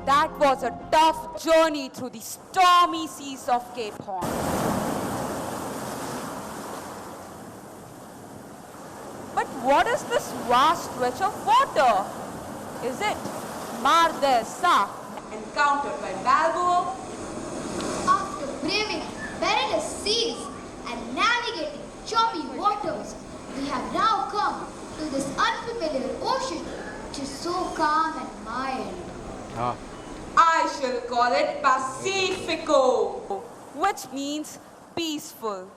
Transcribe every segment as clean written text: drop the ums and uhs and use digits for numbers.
That was a tough journey through the stormy seas of Cape Horn. But what is this vast stretch of water? Is it Mar del Sa, encountered by Balboa? After braving perilous seas and navigating choppy waters, we have now come to this unfamiliar ocean, which is so calm and mild. I shall call it Pacifico, which means peaceful.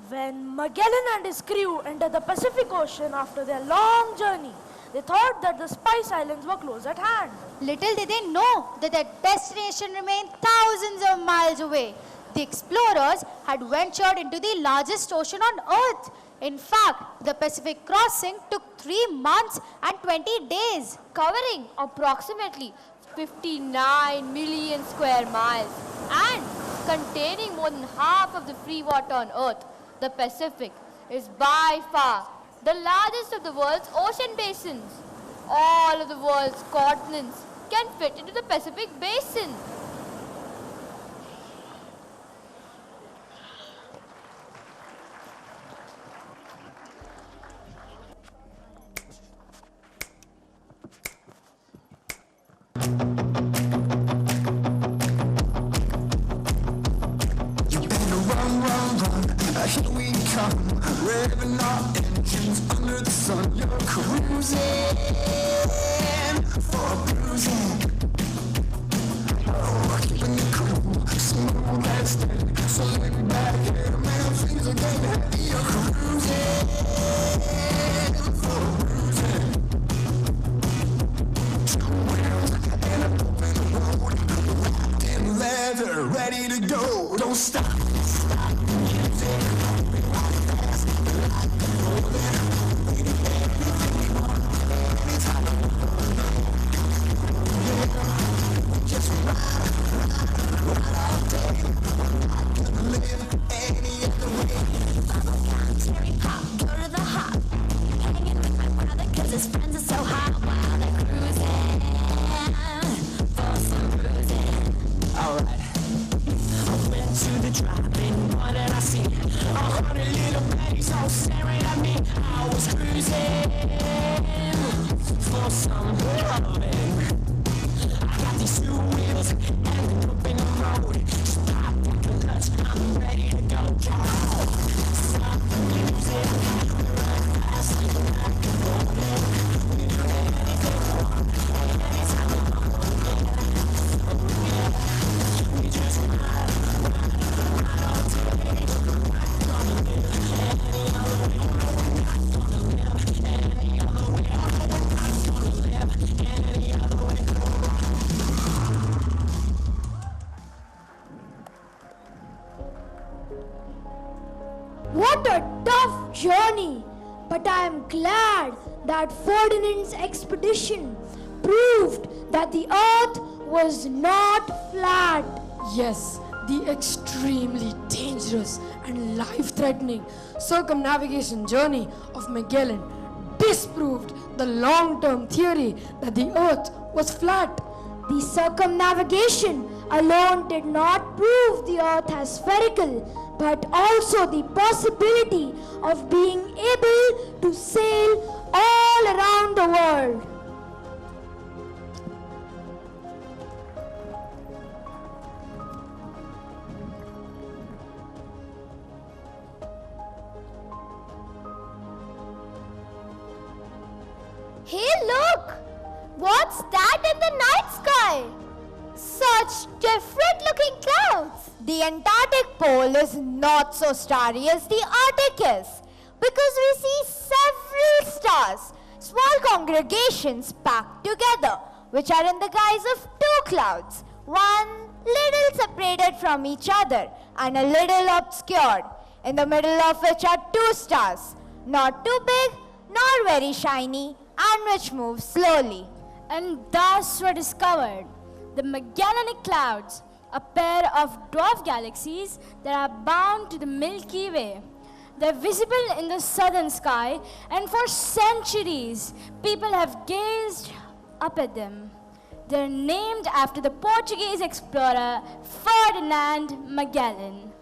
When Magellan and his crew entered the Pacific Ocean after their long journey, they thought that the Spice Islands were close at hand. Little did they know that their destination remained thousands of miles away. The explorers had ventured into the largest ocean on Earth. In fact, the Pacific crossing took 3 months and 20 days, covering approximately 59 million square miles and containing more than half of the free water on Earth. The Pacific is by far the largest of the world's ocean basins. All of the world's continents can fit into the Pacific basin. Here we come, revving our engines under the sun. You're cruising for a bruising. Oh, keeping it cool, smooth and steady. So lay back here, man, things are getting heavy. You're cruising for a bruising. 2 wheels and a open road, wrapped in leather, ready to go. Don't stop, stop the music. What a tough journey! But I am glad that Ferdinand's expedition proved that the earth was not flat. Yes, the extremely dangerous and life-threatening circumnavigation journey of Magellan disproved the long-term theory that the earth was flat. The circumnavigation alone did not prove the earth as spherical, but also the possibility of being able to sail all around the world. Hey, look! What's that in the night sky? Such different looking clouds. The Antarctic pole is not so starry as the Arctic is, because we see several stars, small congregations packed together, which are in the guise of 2 clouds, one little separated from each other and a little obscured, in the middle of which are 2 stars, not too big nor very shiny, and which move slowly. And thus were discovered the Magellanic Clouds, a pair of dwarf galaxies that are bound to the Milky Way. They're visible in the southern sky, and for centuries, people have gazed up at them. They're named after the Portuguese explorer Ferdinand Magellan.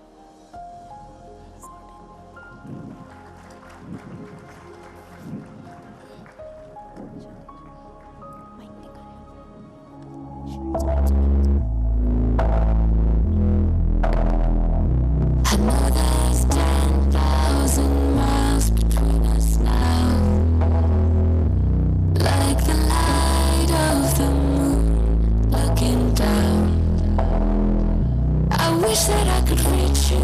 I know there's 10,000 miles between us now, like the light of the moon looking down. I wish that I could reach you,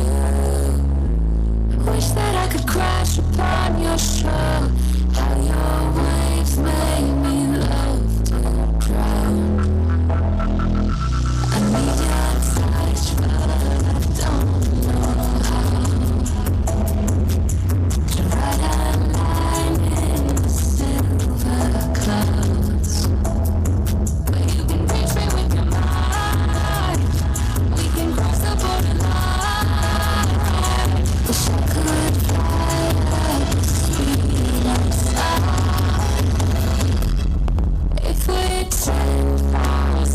wish that I could crash upon your shore. How your waves make me love to drown. I need your touch, but I don't know how to write a line in the silver clouds. But you can reach me with your mind. We can cross the borderline. Wish I could fly at the speed of sound. If we're 10,000 miles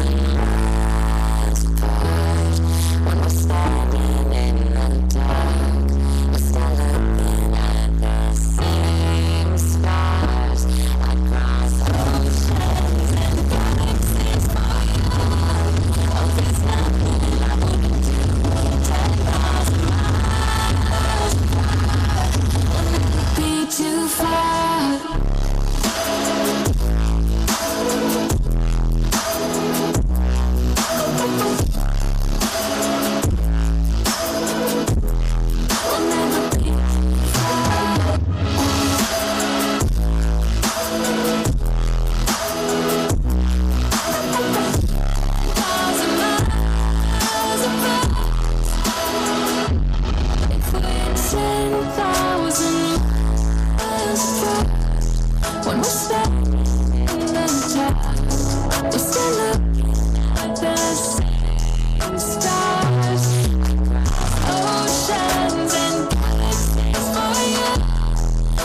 apart, when we're standing in the dark, we're still looking at the same stars. I'd cross oceans and galaxies for you. Oh, there's nothing I wouldn't do. 10,000 miles apart will never be too far. We'll never be too far. 10,000 miles apart. If we're 10,000 miles apart, when we're standing in the dark, we're still looking at the same stars. Oceans and galaxies for you.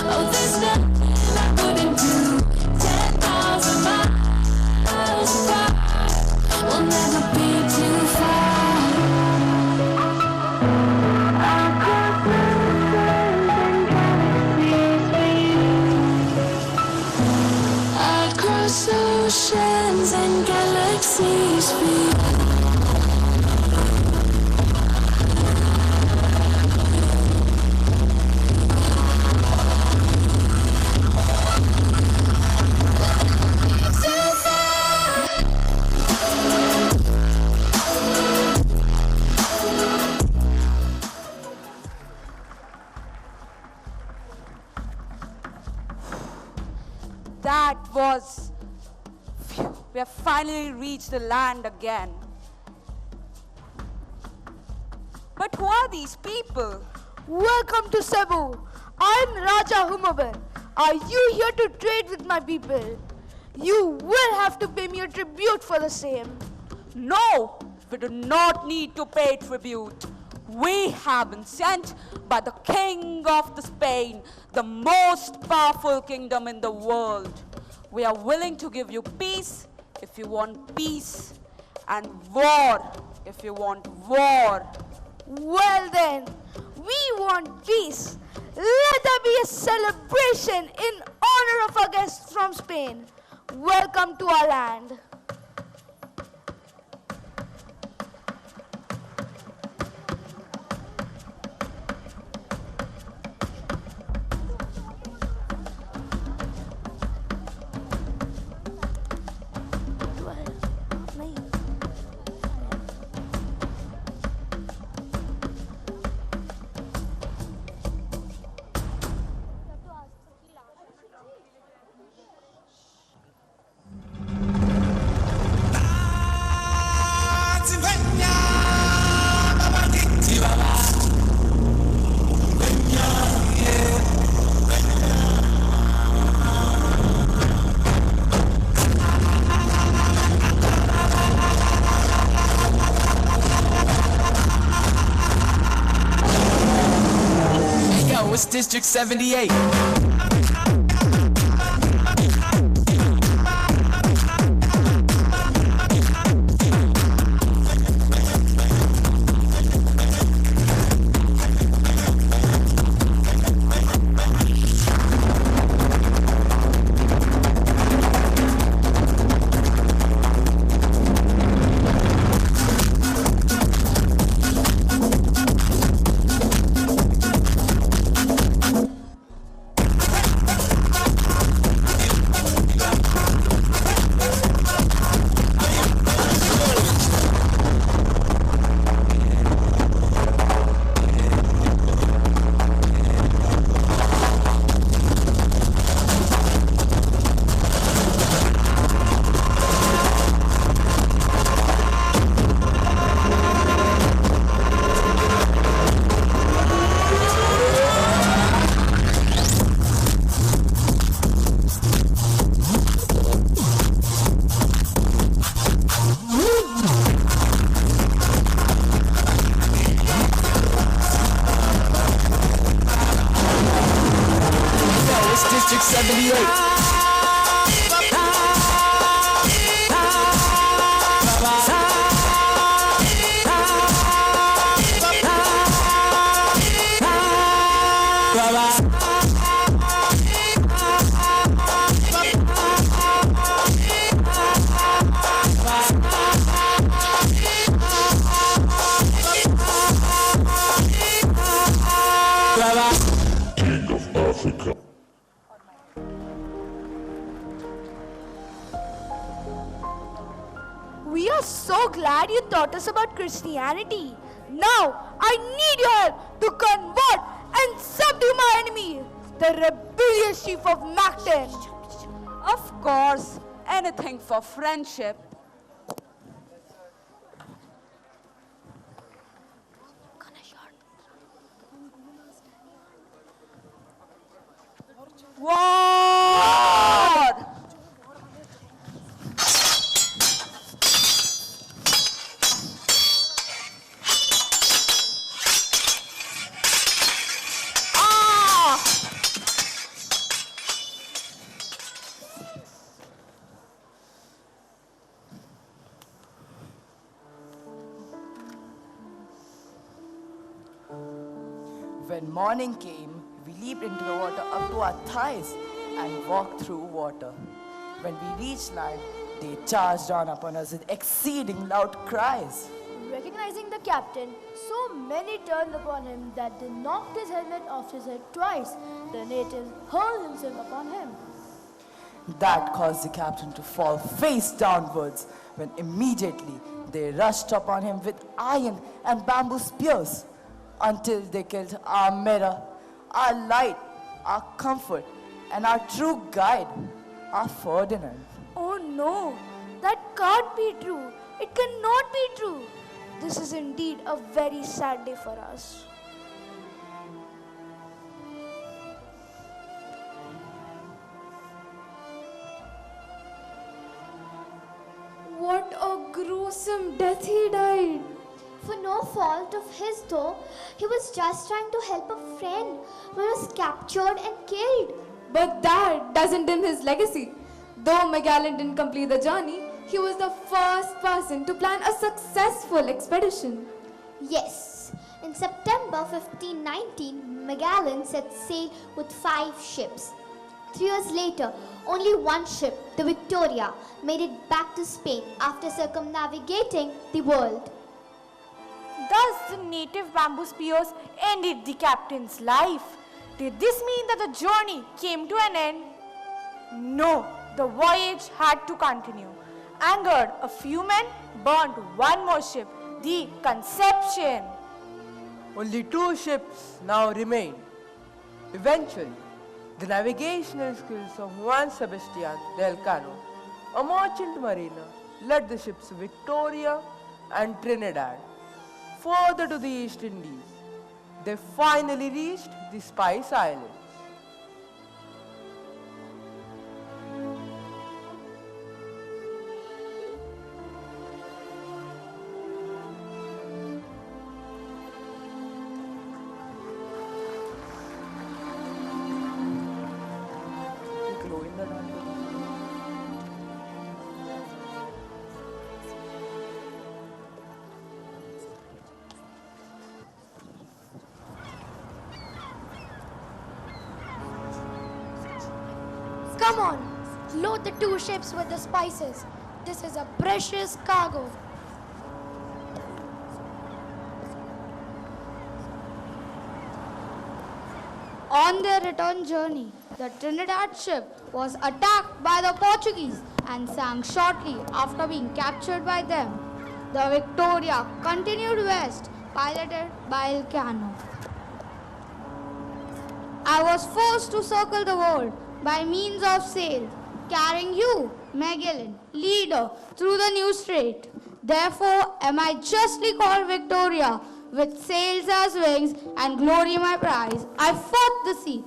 Oh, there's nothing I wouldn't do. 10,000 miles apart, we'll never be too far. I'd cross oceans and galaxies for you. That was... Phew, we have finally reached the land again. But who are these people? Welcome to Cebu. I'm Raja Humaban. Are you here to trade with my people? You will have to pay me a tribute for the same. No, we do not need to pay tribute. We have been sent by the king of the Spain, the most powerful kingdom in the world. We are willing to give you peace if you want peace, and war if you want war. Well then, we want peace. Let there be a celebration in honor of our guests from Spain. Welcome to our land. It's District 78. We are so glad you taught us about Christianity. Now, I need your help to convert and subdue my enemy, the rebellious chief of Magellan. Of course, anything for friendship. War! When morning came, we leaped into the water up to our thighs and walked through water. When we reached land, they charged down upon us with exceeding loud cries. Recognizing the captain, so many turned upon him that they knocked his helmet off his head twice. The natives hurled themselves upon him. That caused the captain to fall face downwards, when immediately they rushed upon him with iron and bamboo spears, until they killed our mirror, our light, our comfort, and our true guide, our Ferdinand. Oh no, that can't be true. It cannot be true. This is indeed a very sad day for us. What a gruesome death he died. For no fault of his though, he was just trying to help a friend who was captured and killed. But that doesn't dim his legacy. Though Magellan didn't complete the journey, he was the first person to plan a successful expedition. Yes, in September 1519, Magellan set sail with 5 ships. 3 years later, only one ship, the Victoria, made it back to Spain after circumnavigating the world. Thus, the native bamboo spears ended the captain's life. Did this mean that the journey came to an end? No, the voyage had to continue. Angered, a few men burnt one more ship, the Conception. Only 2 ships now remain. Eventually, the navigational skills of Juan Sebastian del Cano, a merchant mariner, led the ships Victoria and Trinidad further to the East Indies. They finally reached the Spice Islands. Come on, load the 2 ships with the spices. This is a precious cargo. On their return journey, the Trinidad ship was attacked by the Portuguese and sank shortly after being captured by them. The Victoria continued west, piloted by Elcano. I was forced to circle the world by means of sail, carrying you, Magellan, leader, through the new strait. Therefore am I justly called Victoria, with sails as wings and glory my prize. I fought the sea.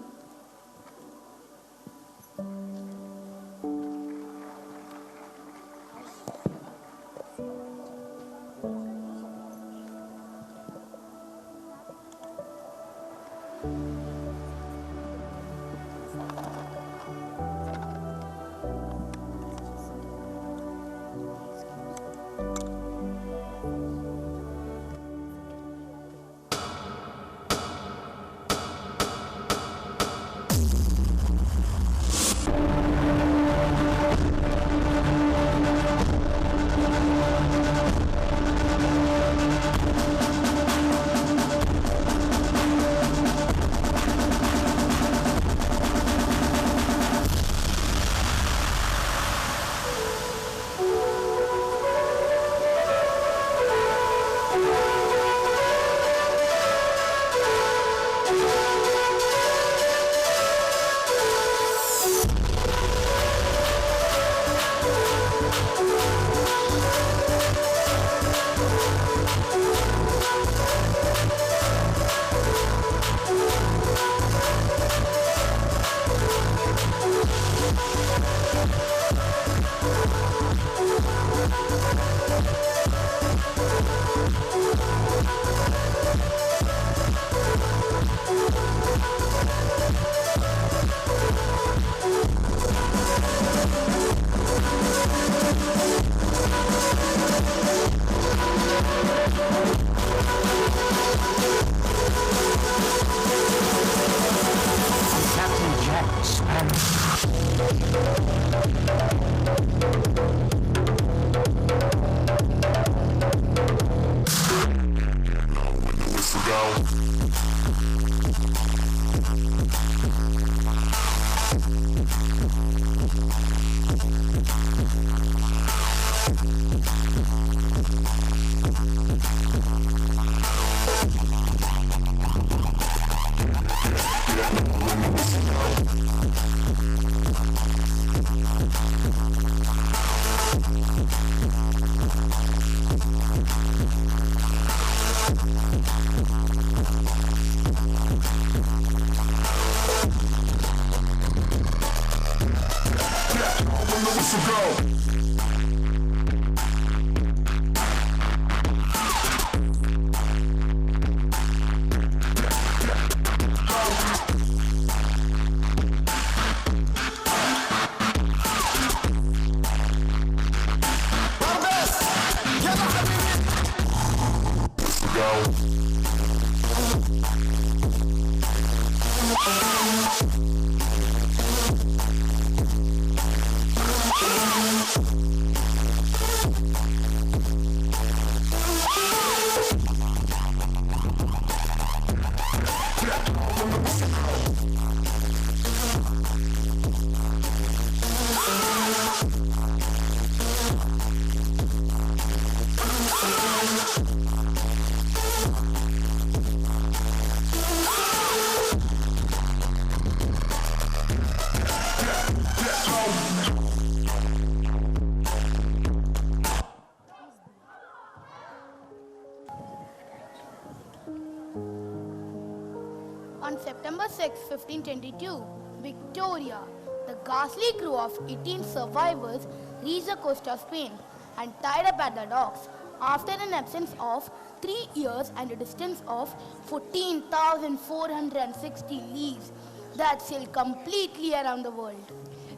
On September 6, 1522, Victoria, the ghastly crew of 18 survivors, reached the coast of Spain and tied up at the docks after an absence of 3 years and a distance of 14,460 leagues that sailed completely around the world.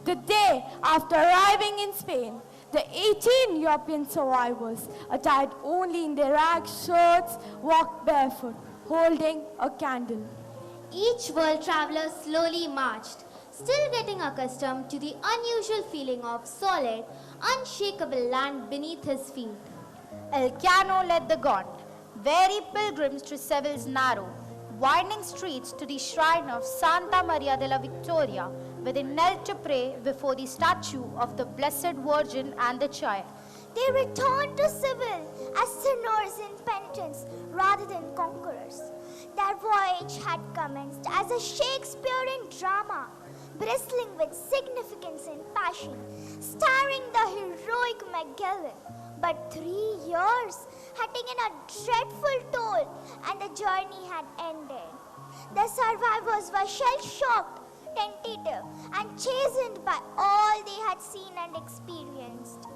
The day after arriving in Spain, the 18 European survivors, attired only in their ragged shirts, walked barefoot, holding a candle. Each world traveler slowly marched, still getting accustomed to the unusual feeling of solid, unshakable land beneath his feet. Elcano led the gaunt, weary pilgrims to Seville's narrow, winding streets to the shrine of Santa Maria de la Victoria, where they knelt to pray before the statue of the Blessed Virgin and the Child. They returned to Seville as sinners in penitence rather than conquerors. Their voyage had commenced as a Shakespearean drama, bristling with significance and passion, starring the heroic Magellan. But 3 years had taken a dreadful toll and the journey had ended. The survivors were shell-shocked, tentative, and chastened by all they had seen and experienced.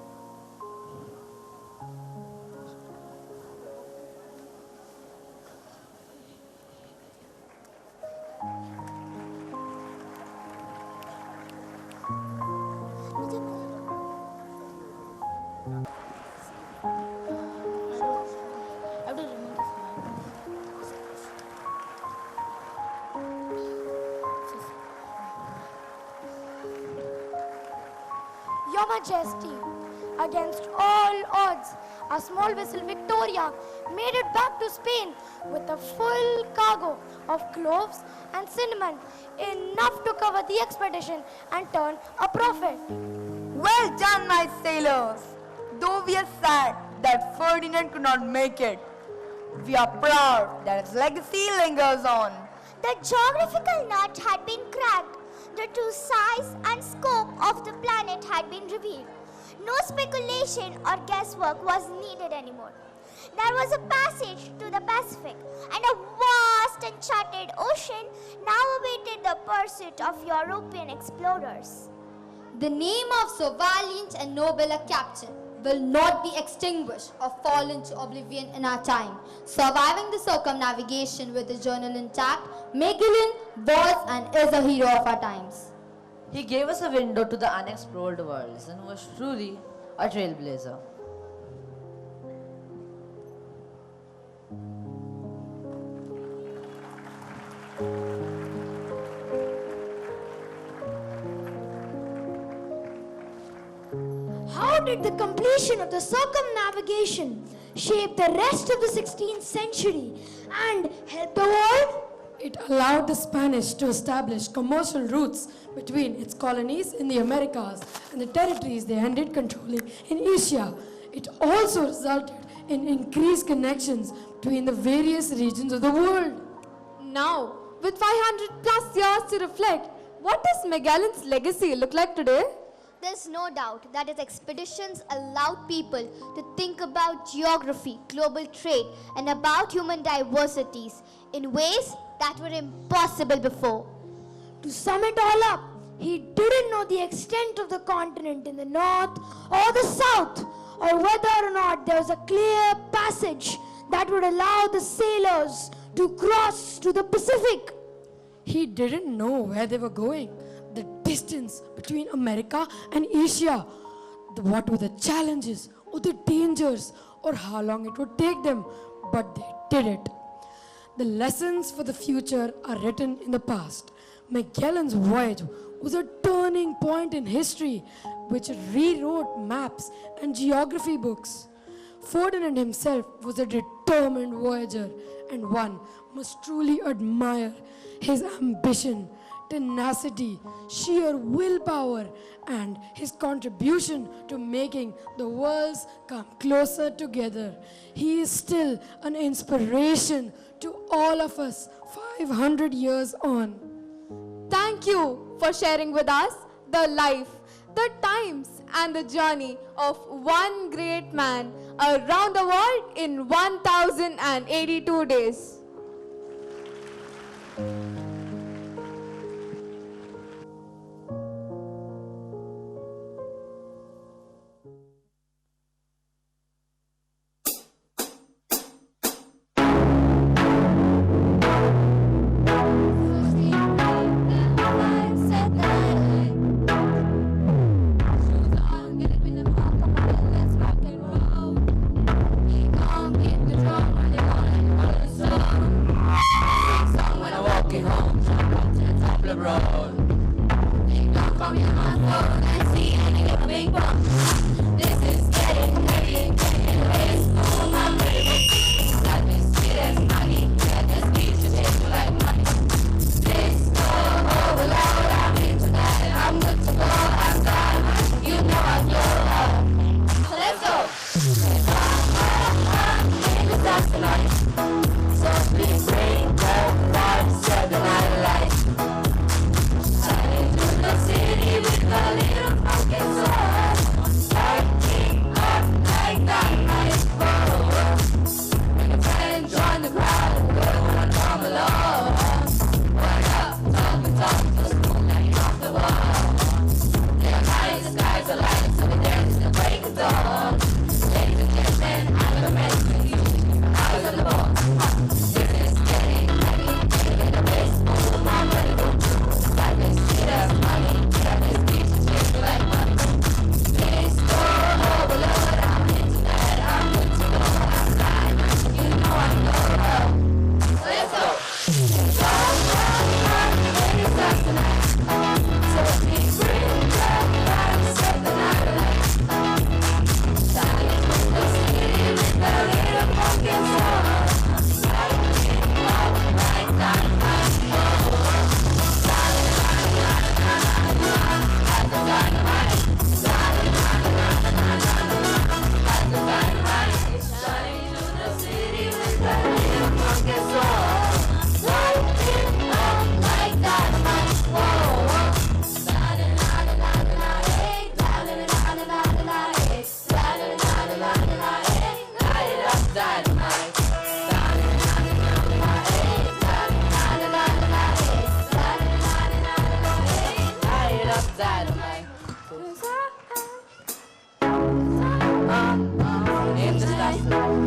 Your Majesty, against all odds, a small vessel Victoria made it back to Spain with a full cargo of cloves and cinnamon, enough to cover the expedition and turn a profit. Well done, my sailors! Though we are sad that Ferdinand could not make it, we are proud that his legacy lingers on. The geographical nut had been cracked. The true size and scope of the planet had been revealed. No speculation or guesswork was needed anymore. There was a passage to the Pacific, and a vast uncharted ocean now awaited the pursuit of European explorers. The name of so valiant and noble a captain will not be extinguished or fall into oblivion in our time. Surviving the circumnavigation with the journal intact, Magellan was and is a hero of our times. He gave us a window to the unexplored worlds and was truly a trailblazer. How did the completion of the circumnavigation shape the rest of the 16th century and help the world? It allowed the Spanish to establish commercial routes between its colonies in the Americas and the territories they ended controlling in Asia. It also resulted in increased connections between the various regions of the world. Now, with 500 plus years to reflect, what does Magellan's legacy look like today? There's no doubt that his expeditions allowed people to think about geography, global trade, and about human diversities in ways that were impossible before. To sum it all up, he didn't know the extent of the continent in the north or the south, or whether or not there was a clear passage that would allow the sailors to cross to the Pacific. He didn't know where they were going, the distance between America and Asia, what were the challenges or the dangers or how long it would take them, but they did it. The lessons for the future are written in the past. Magellan's voyage was a turning point in history which rewrote maps and geography books. Ferdinand himself was a determined voyager, and one must truly admire his ambition, tenacity, sheer willpower, and his contribution to making the worlds come closer together. He is still an inspiration to all of us 500 years on. Thank you for sharing with us the life, the times, and the journey of one great man around the world in 1082 days.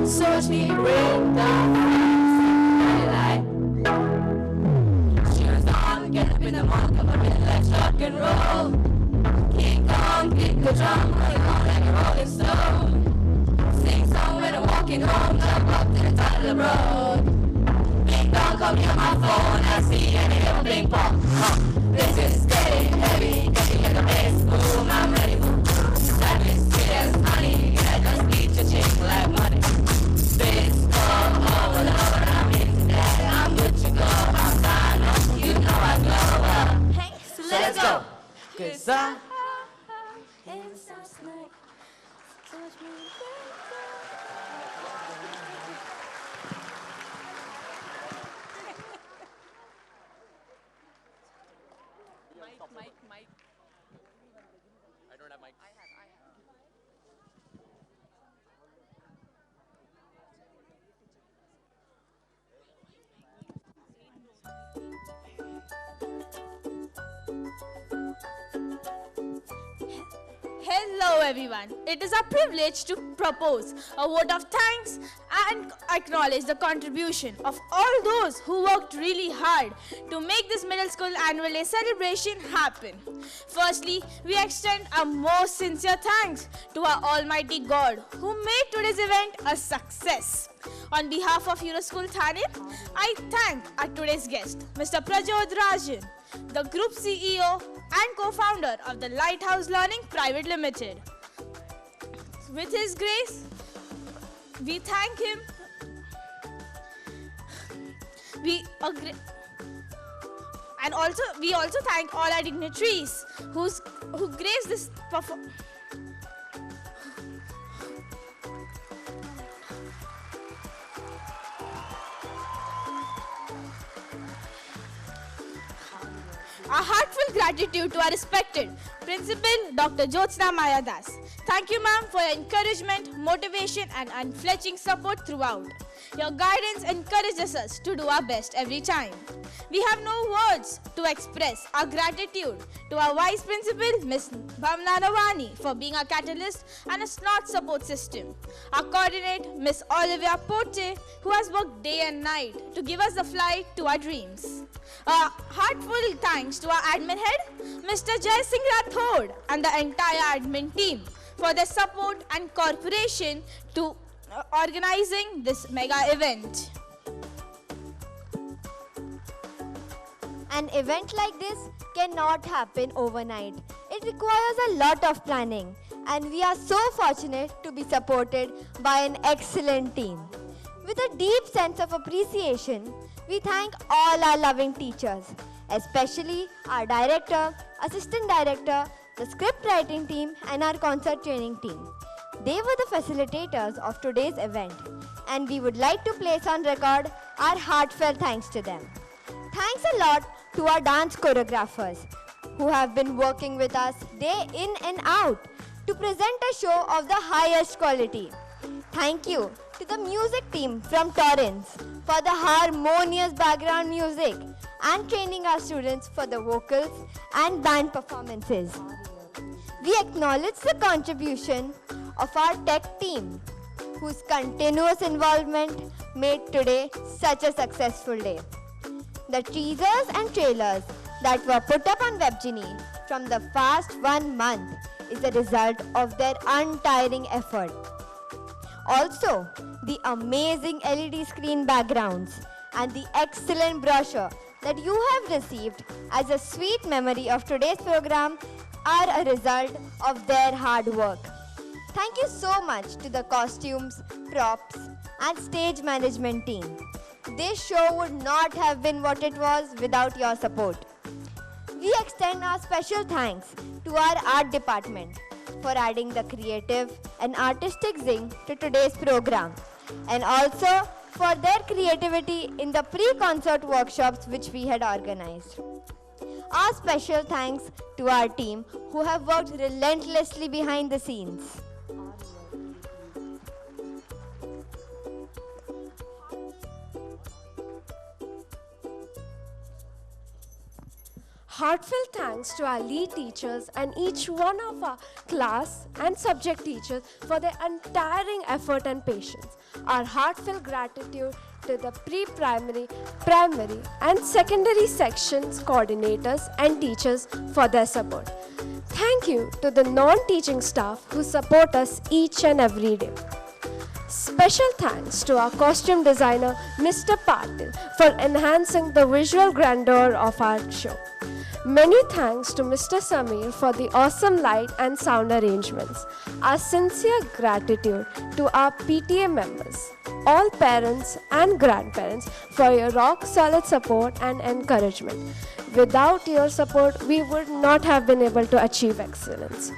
So watch me bring the light. Shoes on, get up in the morning, come in, let's rock and roll. King Kong, kick the drum, rolling on like a rolling stone. Sing song when I'm walking home, jump up to the top of the road. Bing bong, come hear my phone, I see and hear bing bong. This is getting heavy, getting in the bass boom, I'm ready. Life is sweet as honey, I just need to change like money. This come over, Lord, I'm into that, I'm good to go, I'm fine, you know I glow up. Hey, so let's go. 'Cause Mike. I don't have mic. I have. Hello everyone. It is our privilege to propose a vote of thanks and acknowledge the contribution of all those who worked really hard to make this middle school annual day celebration happen. Firstly, we extend our most sincere thanks to our Almighty God who made today's event a success. On behalf of Euroschool Thane, I thank our today's guest, Mr. Prajod Rajan, the Group CEO and co-founder of the Lighthouse Learning Private Limited. With his grace, we thank him. We also thank all our dignitaries who graced this performance. A heartfelt gratitude to our respected Principal Dr. Jyotsna Maya Das. Thank you, ma'am, for your encouragement, motivation, and unflinching support throughout. Your guidance encourages us to do our best every time. We have no words to express our gratitude to our Vice Principal, Ms. Bhamna Ravani, for being our catalyst and a smart support system. Our coordinator, Ms. Olivia Pote, who has worked day and night to give us the flight to our dreams. A heartfelt thanks to our admin head, Mr. Jai Singh Rathod, and the entire admin team for their support and cooperation to organizing this mega event. An event like this cannot happen overnight. It requires a lot of planning, and we are so fortunate to be supported by an excellent team. With a deep sense of appreciation, we thank all our loving teachers, especially our director, assistant director, the script writing team, and our concert training team. They were the facilitators of today's event, and we would like to place on record our heartfelt thanks to them. Thanks a lot to our dance choreographers who have been working with us day in and out to present a show of the highest quality. Thank you to the music team from Torrance for the harmonious background music and training our students for the vocals and band performances. We acknowledge the contribution of our tech team, whose continuous involvement made today such a successful day. The teasers and trailers that were put up on WebGenie from the past 1 month is a result of their untiring effort. Also, the amazing LED screen backgrounds and the excellent brochure that you have received as a sweet memory of today's program are a result of their hard work. Thank you so much to the costumes, props, and stage management team. This show would not have been what it was without your support. We extend our special thanks to our art department for adding the creative and artistic zing to today's program, and also for their creativity in the pre-concert workshops which we had organized. Our special thanks to our team who have worked relentlessly behind the scenes. Heartfelt thanks to our lead teachers and each one of our class and subject teachers for their untiring effort and patience. Our heartfelt gratitude to the pre-primary, primary and secondary sections coordinators and teachers for their support. Thank you to the non-teaching staff who support us each and every day. Special thanks to our costume designer, Mr. Patil, for enhancing the visual grandeur of our show. Many thanks to Mr. Samir for the awesome light and sound arrangements. Our sincere gratitude to our PTA members, all parents and grandparents for your rock-solid support and encouragement. Without your support, we would not have been able to achieve excellence.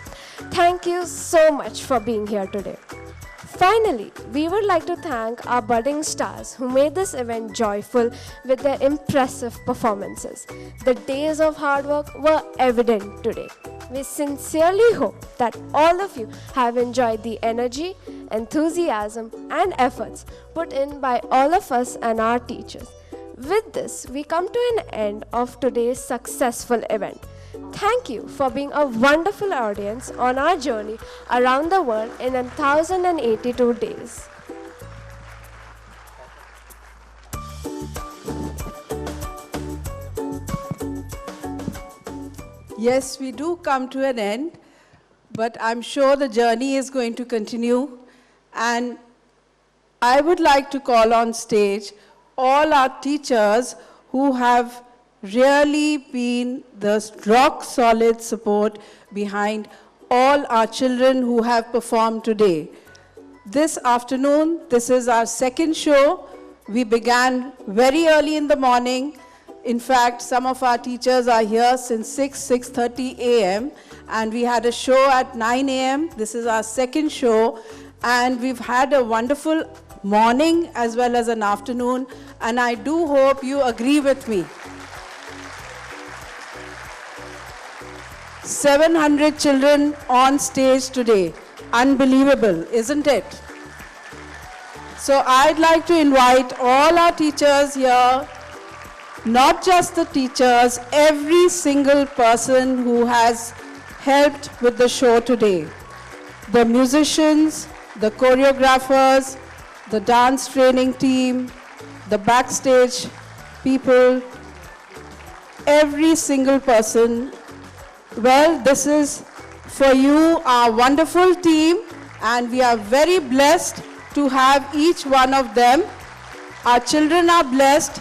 Thank you so much for being here today. Finally, we would like to thank our budding stars who made this event joyful with their impressive performances. The days of hard work were evident today. We sincerely hope that all of you have enjoyed the energy, enthusiasm, and efforts put in by all of us and our teachers. With this, we come to an end of today's successful event. Thank you for being a wonderful audience on our journey around the world in 1082 days. Yes, we do come to an end, but I'm sure the journey is going to continue. And I would like to call on stage all our teachers who have really been the rock-solid support behind all our children who have performed today. This afternoon, this is our second show. We began very early in the morning. In fact, some of our teachers are here since 6:30 a.m. and we had a show at 9 a.m. This is our second show, and we've had a wonderful morning as well as an afternoon, and I do hope you agree with me. 700 children on stage today. Unbelievable, isn't it? So I'd like to invite all our teachers here, not just the teachers, every single person who has helped with the show today. The musicians, the choreographers, the dance training team, the backstage people, every single person. Well, this is for you, our wonderful team, and we are very blessed to have each one of them. Our children are blessed.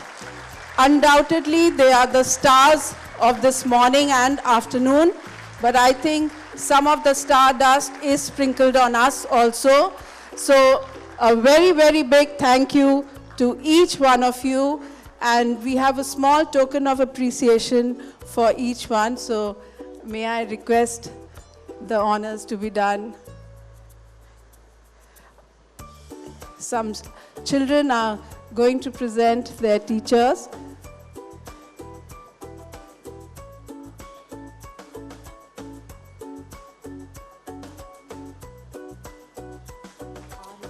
Undoubtedly, they are the stars of this morning and afternoon, but I think some of the stardust is sprinkled on us also. So a very, very big thank you to each one of you, and we have a small token of appreciation for each one. So may I request the honors to be done. Some children are going to present their teachers.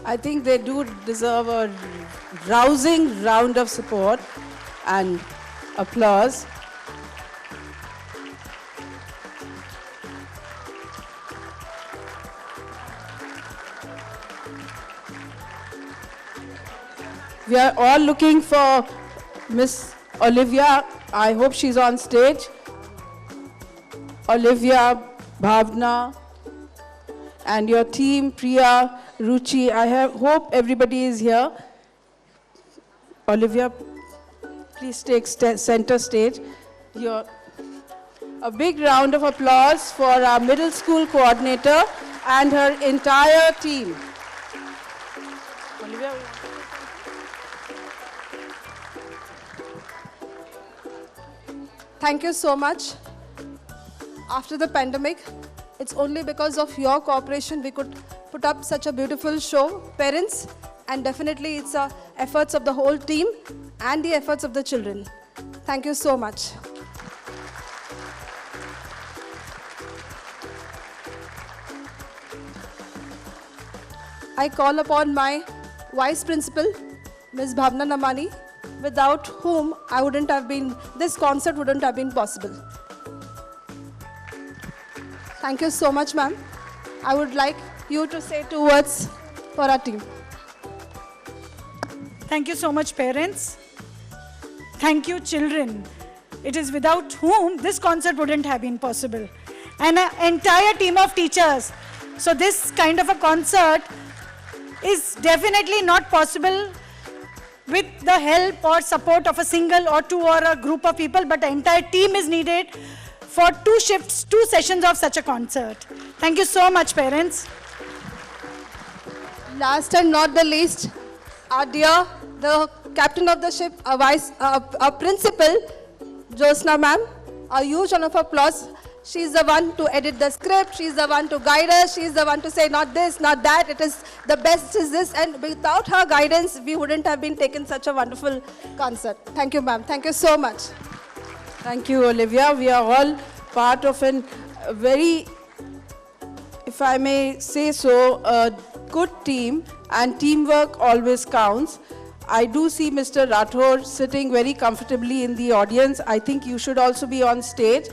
I think they do deserve a rousing round of support and applause. We are all looking for Miss Olivia. I hope she's on stage. Olivia, Bhavna, and your team, Priya, Ruchi. I hope everybody is here. Olivia, please take center stage. A big round of applause for our middle school coordinator and her entire team. Olivia. Thank you so much. After the pandemic, it's only because of your cooperation we could put up such a beautiful show, parents, and definitely it's the efforts of the whole team and the efforts of the children. Thank you so much. I call upon my Vice Principal, Ms. Bhavna Namani, without whom this concert wouldn't have been possible. Thank you so much, ma'am. I would like you to say 2 words for our team. Thank you so much, parents. Thank you, children. It is without whom this concert wouldn't have been possible. And an entire team of teachers. So this kind of a concert is definitely not possible with the help or support of a single or 2 or a group of people, but the entire team is needed for 2 shifts, 2 sessions of such a concert. Thank you so much, parents. Last and not the least, our dear, the captain of the ship, our principal, Jyotsna ma'am, a huge round of applause. She's the one to edit the script, she's the one to guide us, she's the one to say not this, not that, it is the best is this, and without her guidance, we wouldn't have been taken such a wonderful concert. Thank you, ma'am. Thank you so much. Thank you, Olivia. We are all part of a very, if I may say so, a good team, and teamwork always counts. I do see Mr. Rathore sitting very comfortably in the audience. I think you should also be on stage.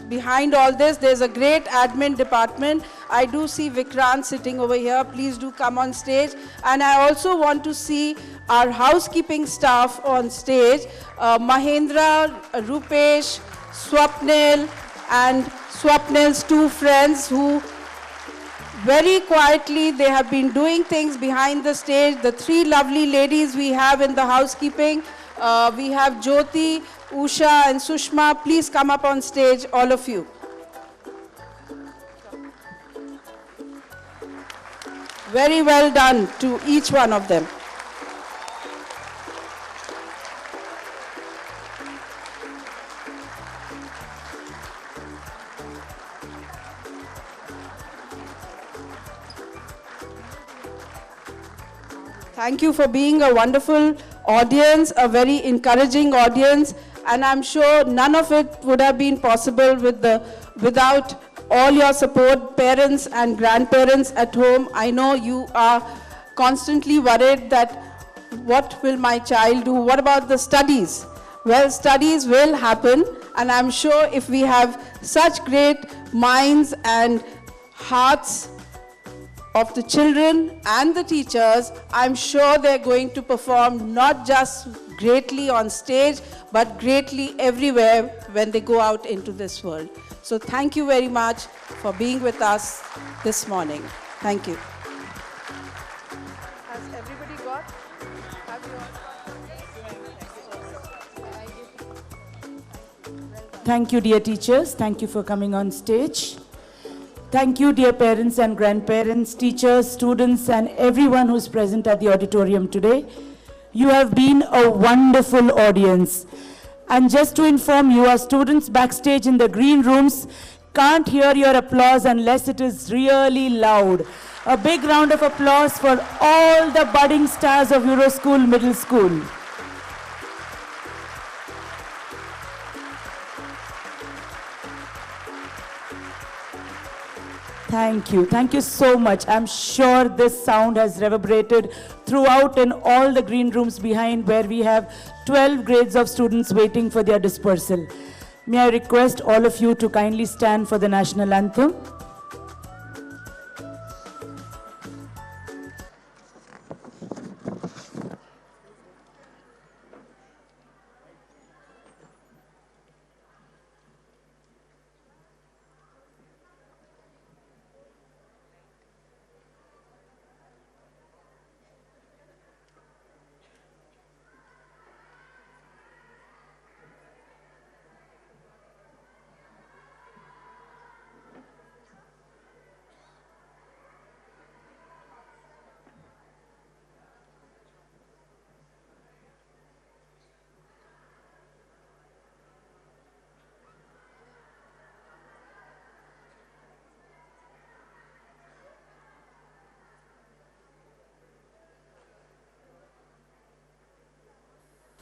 Behind all this, there's a great admin department. I do see Vikrant sitting over here. Please do come on stage. And I also want to see our housekeeping staff on stage. Mahendra, Rupesh, Swapnil, and Swapnil's 2 friends who very quietly, they have been doing things behind the stage. The 3 lovely ladies we have in the housekeeping. We have Jyoti, Usha, and Sushma. Please come up on stage, all of you. Very well done to each one of them. Thank you for being a wonderful audience, a very encouraging audience, and I'm sure none of it would have been possible without all your support, parents and grandparents at home. I know you are constantly worried that what will my child do? What about the studies? Well, studies will happen, and I'm sure if we have such great minds and hearts of the children and the teachers, I'm sure they're going to perform not just greatly on stage, but greatly everywhere when they go out into this world. So thank you very much for being with us this morning. Thank you. Has everybody got? Have you all? Thank you, dear teachers. Thank you for coming on stage. Thank you, dear parents and grandparents, teachers, students, and everyone who's present at the auditorium today. You have been a wonderful audience. And just to inform you, our students backstage in the green rooms can't hear your applause unless it is really loud. A big round of applause for all the budding stars of Euroschool Middle School. Thank you. Thank you so much. I'm sure this sound has reverberated throughout in all the green rooms behind, where we have 12 grades of students waiting for their dispersal. May I request all of you to kindly stand for the national anthem?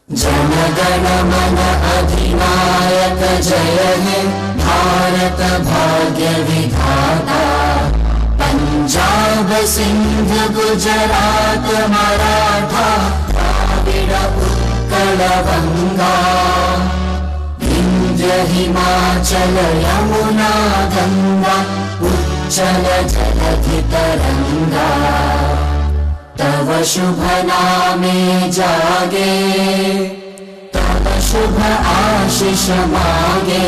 जनगण मन अधिनायक जय हे भारत भाग्य विधाता पंजाब सिंध गुजरात मराठा द्राविड़ उत्कल गंगा विंध्य हिमाचल यमुना गंगा उच्चल जलधि तरंगा तव शुभ नामे जागे तव शुभ आशीष मागे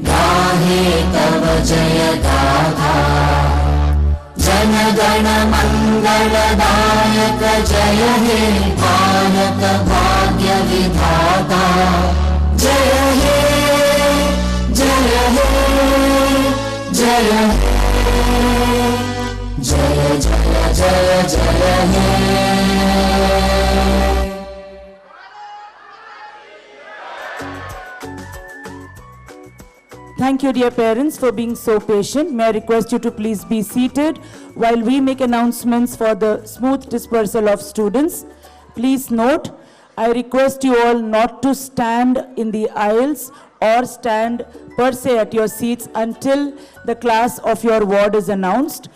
गाहे तव जय गाथा जन गण मंगलदायक जय हे भारत भाग्य विधाता जय हे जय हे जय हे जय जय जय जय हे Thank you, dear parents, for being so patient. May I request you to please be seated while we make announcements for the smooth dispersal of students. Please note, I request you all not to stand in the aisles or stand per se at your seats until the class of your ward is announced.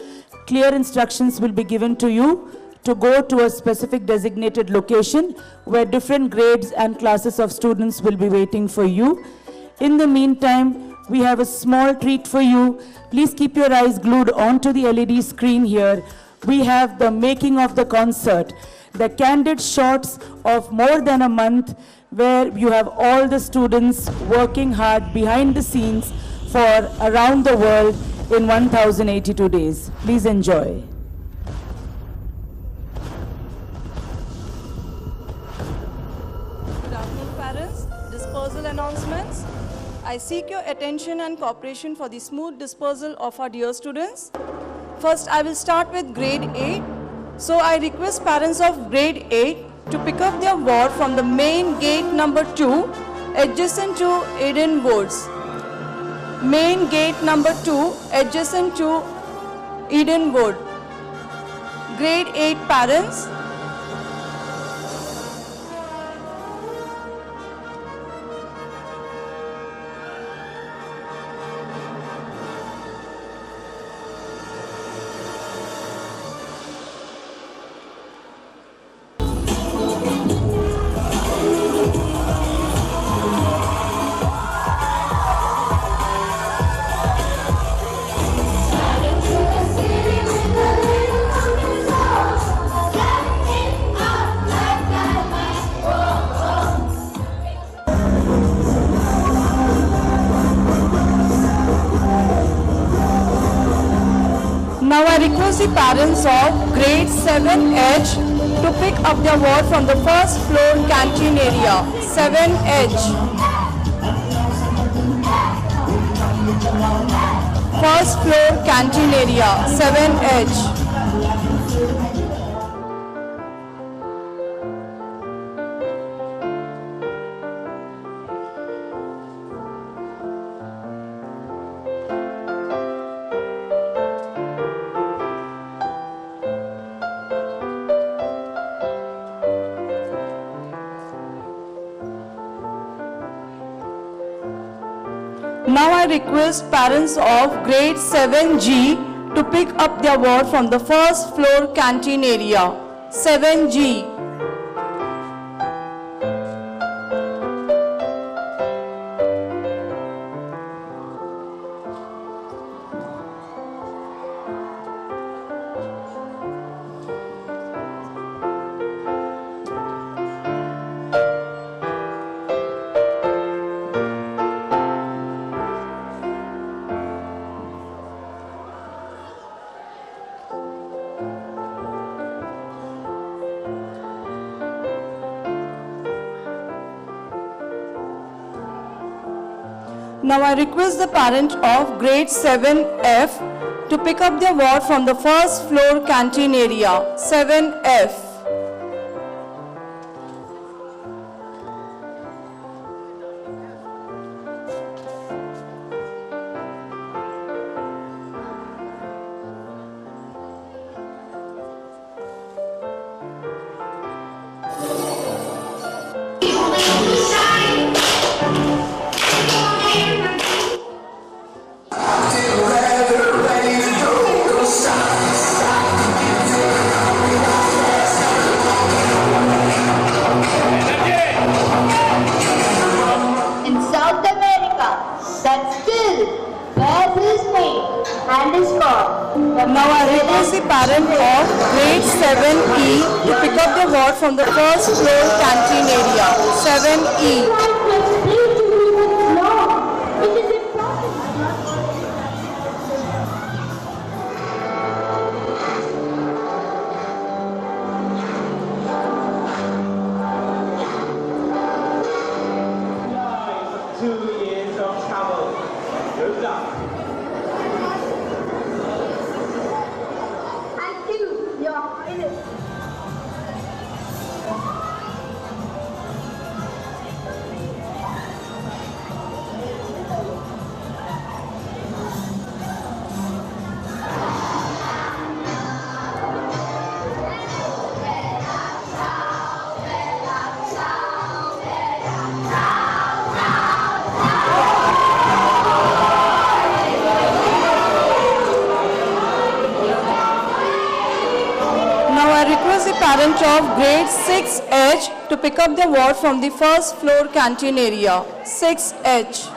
Clear instructions will be given to you to go to a specific designated location where different grades and classes of students will be waiting for you. In the meantime, we have a small treat for you. Please keep your eyes glued onto the LED screen here. We have the making of the concert, the candid shots of more than a month where you have all the students working hard behind the scenes for around the world in 1082 days. Please enjoy. Good afternoon, parents. Dispersal announcements. I seek your attention and cooperation for the smooth dispersal of our dear students. First, I will start with grade 8. So I request parents of grade 8 to pick up their ward from the main gate number 2 adjacent to Eden Woods. Main gate number 2 adjacent to Eden Wood. Grade 8 parents. Now I request the parents of grade 7H to pick up their ward from the first floor canteen area. 7H. First floor canteen area. 7H. Now I request parents of grade 7G to pick up their ward from the first floor canteen area. 7G. Now I request the parent of grade 7F to pick up their ward from the first floor canteen area. 7F. the parent of grade 7E to pick up the award from the first floor canteen area. 7E. Parent of grade 6H to pick up the award from the first floor canteen area. 6H.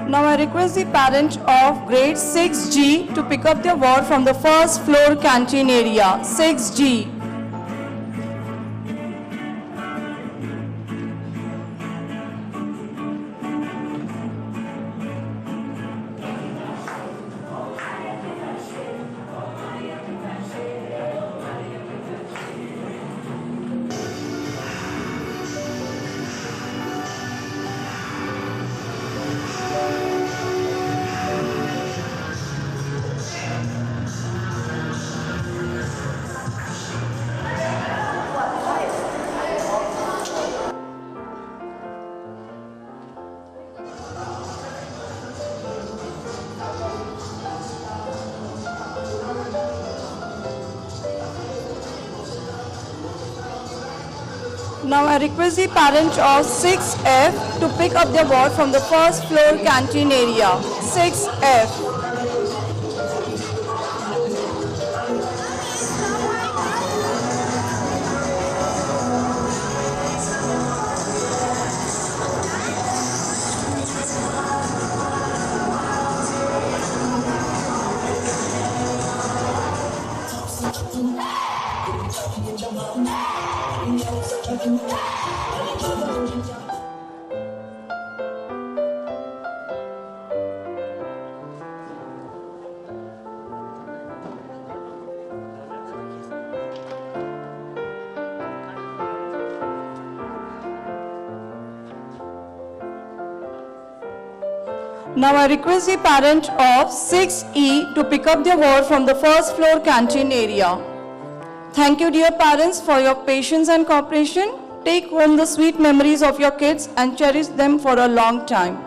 Now I request the parent of grade 6G to pick up the award from the first floor canteen area. 6G. Now I request the parent of 6F to pick up the award from the first floor canteen area. 6F. Now I request the parent of 6E to pick up the award from the first floor canteen area. Thank you, dear parents, for your patience and cooperation. Take home the sweet memories of your kids and cherish them for a long time.